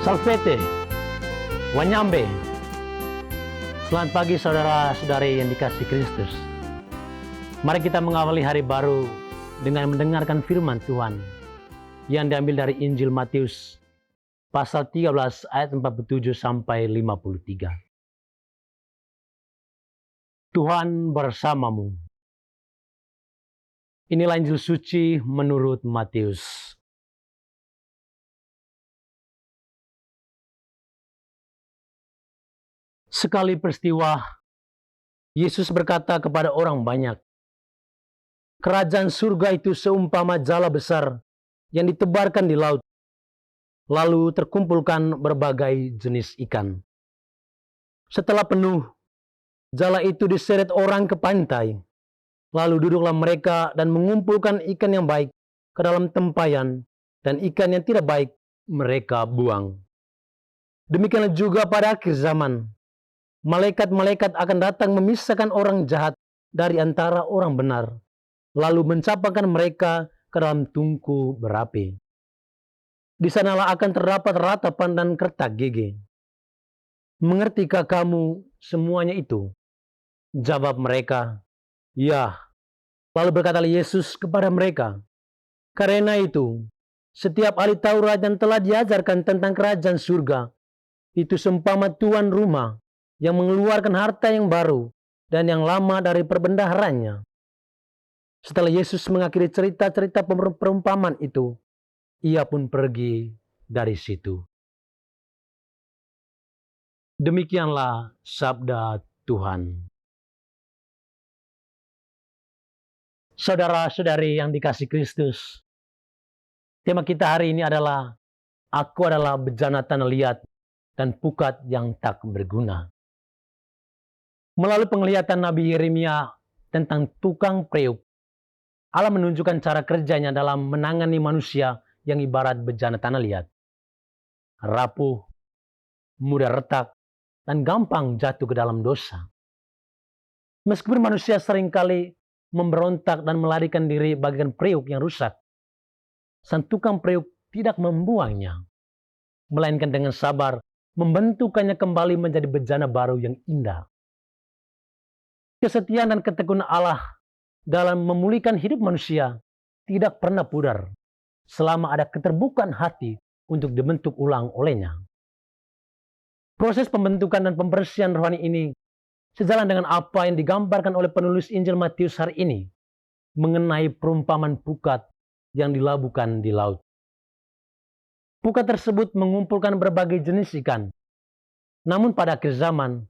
Salvete, Wanyambe. Selamat pagi saudara-saudari yang dikasihi Kristus. Mari kita mengawali hari baru dengan mendengarkan firman Tuhan yang diambil dari Injil Matius pasal 13 ayat 47 sampai 53. Tuhan bersamamu. Inilah Injil suci menurut Matius. Sekali peristiwa, Yesus berkata kepada orang banyak, "Kerajaan surga itu seumpama jala besar yang ditebarkan di laut, lalu terkumpulkan berbagai jenis ikan. Setelah penuh, jala itu diseret orang ke pantai, lalu duduklah mereka dan mengumpulkan ikan yang baik ke dalam tempayan, dan ikan yang tidak baik mereka buang. Demikianlah juga pada akhir zaman. Malaikat-malaikat akan datang memisahkan orang jahat dari antara orang benar, lalu mencampakkan mereka ke dalam tungku berapi. Di sanalah akan terdapat ratapan dan kertak gigi. Mengertikah kamu semuanya itu?" Jawab mereka, "Ya." Lalu berkatalah Yesus kepada mereka, "Karena itu, setiap ahli Taurat yang telah diajarkan tentang kerajaan surga, itu seumpama tuan rumah yang mengeluarkan harta yang baru dan yang lama dari perbendaharanya." Setelah Yesus mengakhiri cerita-cerita perumpamaan itu, ia pun pergi dari situ. Demikianlah sabda Tuhan. Saudara-saudari yang dikasihi Kristus, tema kita hari ini adalah "Aku adalah bejana tanah liat dan pukat yang tak berguna." Melalui penglihatan Nabi Yeremia tentang tukang periuk, Allah menunjukkan cara kerjanya dalam menangani manusia yang ibarat bejana tanah liat, rapuh, mudah retak, dan gampang jatuh ke dalam dosa. Meskipun manusia seringkali memberontak dan melarikan diri bagikan periuk yang rusak, sang tukang periuk tidak membuangnya, melainkan dengan sabar membentukannya kembali menjadi bejana baru yang indah. Kesetiaan dan ketekunan Allah dalam memulihkan hidup manusia tidak pernah pudar selama ada keterbukaan hati untuk dibentuk ulang olehnya. Proses pembentukan dan pembersihan rohani ini sejalan dengan apa yang digambarkan oleh penulis Injil Matius hari ini mengenai perumpamaan pukat yang dilabuhkan di laut. Pukat tersebut mengumpulkan berbagai jenis ikan. Namun pada akhir zaman,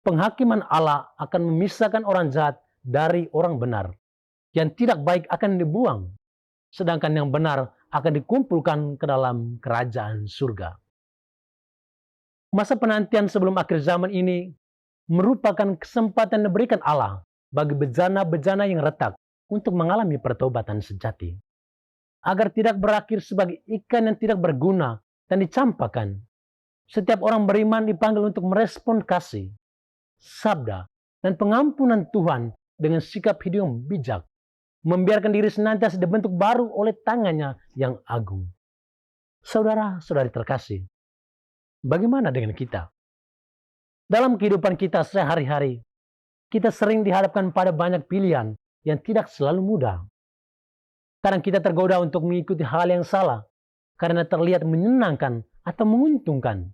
penghakiman Allah akan memisahkan orang jahat dari orang benar. Yang tidak baik akan dibuang, sedangkan yang benar akan dikumpulkan ke dalam kerajaan surga. Masa penantian sebelum akhir zaman ini merupakan kesempatan yang diberikan Allah bagi bejana-bejana yang retak untuk mengalami pertobatan sejati, agar tidak berakhir sebagai ikan yang tidak berguna dan dicampakkan. Setiap orang beriman dipanggil untuk merespon kasih, sabda, dan pengampunan Tuhan dengan sikap hidup yang bijak, membiarkan diri senantiasa dibentuk baru oleh tangannya yang agung. Saudara-saudari terkasih, bagaimana dengan kita? Dalam kehidupan kita sehari-hari, kita sering dihadapkan pada banyak pilihan yang tidak selalu mudah. Kadang kita tergoda untuk mengikuti hal yang salah karena terlihat menyenangkan atau menguntungkan.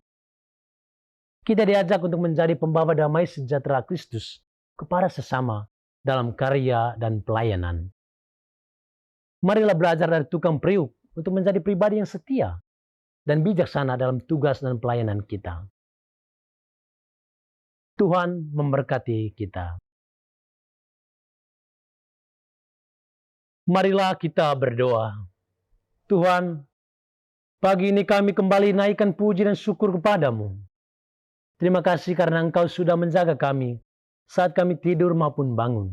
Kita diajak untuk menjadi pembawa damai sejahtera Kristus kepada sesama dalam karya dan pelayanan. Marilah belajar dari tukang periuk untuk menjadi pribadi yang setia dan bijaksana dalam tugas dan pelayanan kita. Tuhan memberkati kita. Marilah kita berdoa. Tuhan, pagi ini kami kembali naikkan puji dan syukur kepadamu. Terima kasih karena Engkau sudah menjaga kami saat kami tidur maupun bangun.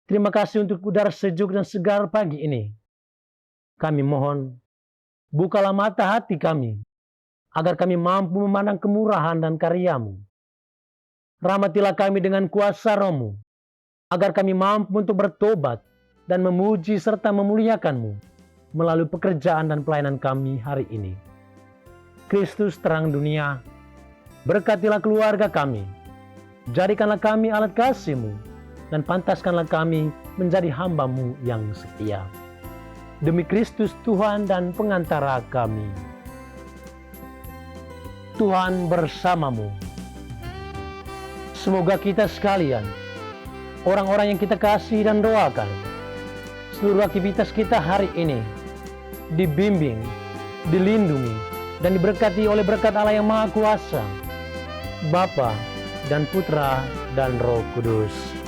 Terima kasih untuk udara sejuk dan segar pagi ini. Kami mohon, bukalah mata hati kami, agar kami mampu memandang kemurahan dan karya-Mu. Rahmatilah kami dengan kuasa Roh-Mu, agar kami mampu untuk bertobat dan memuji serta memuliakan-Mu melalui pekerjaan dan pelayanan kami hari ini. Kristus terang dunia, berkatilah keluarga kami, jadikanlah kami alat kasih-Mu, dan pantaskanlah kami menjadi hamba-Mu yang setia. Demi Kristus Tuhan dan pengantara kami. Tuhan bersamamu. Semoga kita sekalian, orang-orang yang kita kasih dan doakan, seluruh aktivitas kita hari ini dibimbing, dilindungi, dan diberkati oleh berkat Allah yang Maha Kuasa, Bapa dan Putra dan Roh Kudus.